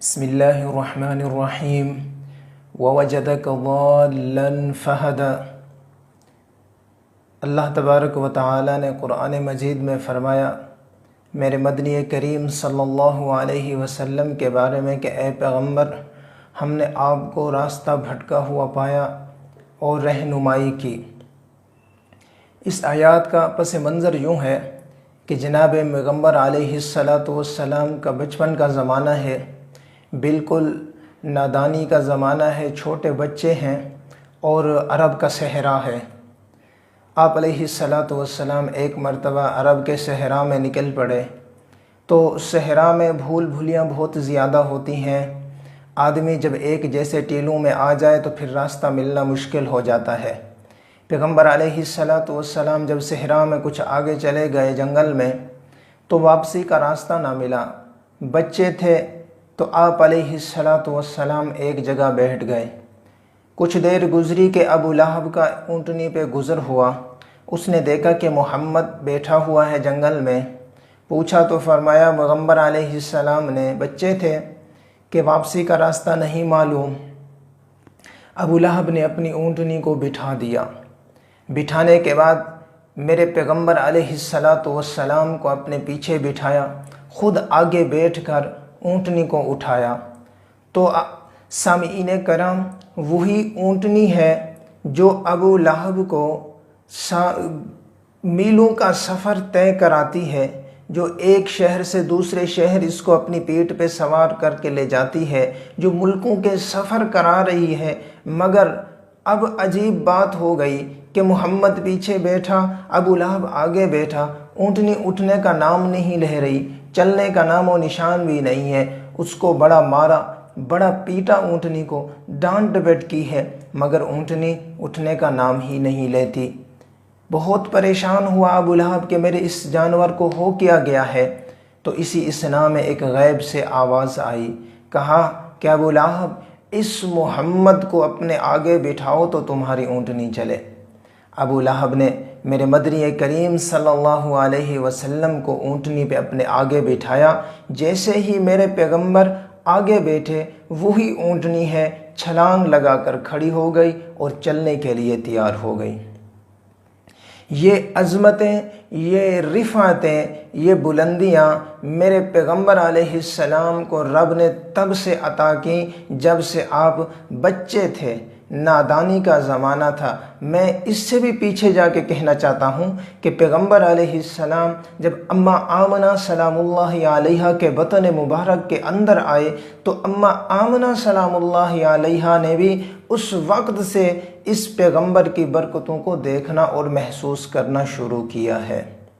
بسم اللہ الرحمن الرحیم ووجدک ضالا فہدا۔ اللہ تبارک و تعالی نے قرآن مجید میں فرمایا میرے مدنی کریم صلی اللہ علیہ وسلم کے بارے میں کہ اے پیغمبر، ہم نے آپ کو راستہ بھٹکا ہوا پایا اور رہنمائی کی۔ اس آیات کا پس منظر یوں ہے کہ جناب پیغمبر علیہ السلام کا بچپن کا زمانہ ہے، بالکل نادانی کا زمانہ ہے، چھوٹے بچے ہیں اور عرب کا صحرا ہے۔ آپ علیہ السلام ایک مرتبہ عرب کے صحرا میں نکل پڑے تو صحرا میں بھول بھولیاں بہت زیادہ ہوتی ہیں۔ آدمی جب ایک جیسے ٹیلوں میں آ جائے تو پھر راستہ ملنا مشکل ہو جاتا ہے۔ پیغمبر علیہ السلام جب صحرا میں کچھ آگے چلے گئے جنگل میں تو واپسی کا راستہ نہ ملا۔ بچے تھے تو آپ علیہ السلام ایک جگہ بیٹھ گئے۔ کچھ دیر گزری کہ ابو لہب کا اونٹنی پہ گزر ہوا۔ اس نے دیکھا کہ محمد بیٹھا ہوا ہے جنگل میں۔ پوچھا تو فرمایا پیغمبر علیہ السلام نے، بچے تھے، کہ واپسی کا راستہ نہیں معلوم۔ ابو لہب نے اپنی اونٹنی کو بٹھا دیا۔ بٹھانے کے بعد میرے پیغمبر علیہ السلام کو اپنے پیچھے بٹھایا، خود آگے بیٹھ کر اونٹنی کو اٹھایا۔ تو سامعین کرام، وہی اونٹنی ہے جو ابو لہب کو میلوں کا سفر طے کراتی ہے، جو ایک شہر سے دوسرے شہر اس کو اپنی پیٹھ پہ سوار کر کے لے جاتی ہے، جو ملکوں کے سفر کرا رہی ہے۔ مگر اب عجیب بات ہو گئی کہ محمد پیچھے بیٹھا، ابو لہب آگے بیٹھا، اونٹنی اٹھنے کا نام نہیں لے رہی، چلنے کا نام و نشان بھی نہیں ہے۔ اس کو بڑا مارا، بڑا پیٹا، اونٹنی کو ڈانٹ ڈپٹ کی ہے، مگر اونٹنی اٹھنے کا نام ہی نہیں لیتی۔ بہت پریشان ہوا ابو لہب کہ میرے اس جانور کو ہو کیا گیا ہے۔ تو اسی اثنا میں ایک غیب سے آواز آئی، کہا کہ ابو لہب، اس محمد کو اپنے آگے بٹھاؤ تو تمہاری اونٹنی چلے۔ ابو لہب نے میرے مدنی کریم صلی اللہ علیہ وسلم کو اونٹنی پہ اپنے آگے بٹھایا۔ جیسے ہی میرے پیغمبر آگے بیٹھے، وہی اونٹنی ہے چھلانگ لگا کر کھڑی ہو گئی اور چلنے کے لیے تیار ہو گئی۔ یہ عظمتیں، یہ رفعتیں، یہ بلندیاں میرے پیغمبر علیہ السلام کو رب نے تب سے عطا کی جب سے آپ بچے تھے، نادانی کا زمانہ تھا۔ میں اس سے بھی پیچھے جا کے کہنا چاہتا ہوں کہ پیغمبر علیہ السلام جب اماں آمنہ سلام اللہ علیہا کے بطن مبارک کے اندر آئے تو اماں آمنہ سلام اللہ علیہا نے بھی اس وقت سے اس پیغمبر کی برکتوں کو دیکھنا اور محسوس کرنا شروع کیا ہے۔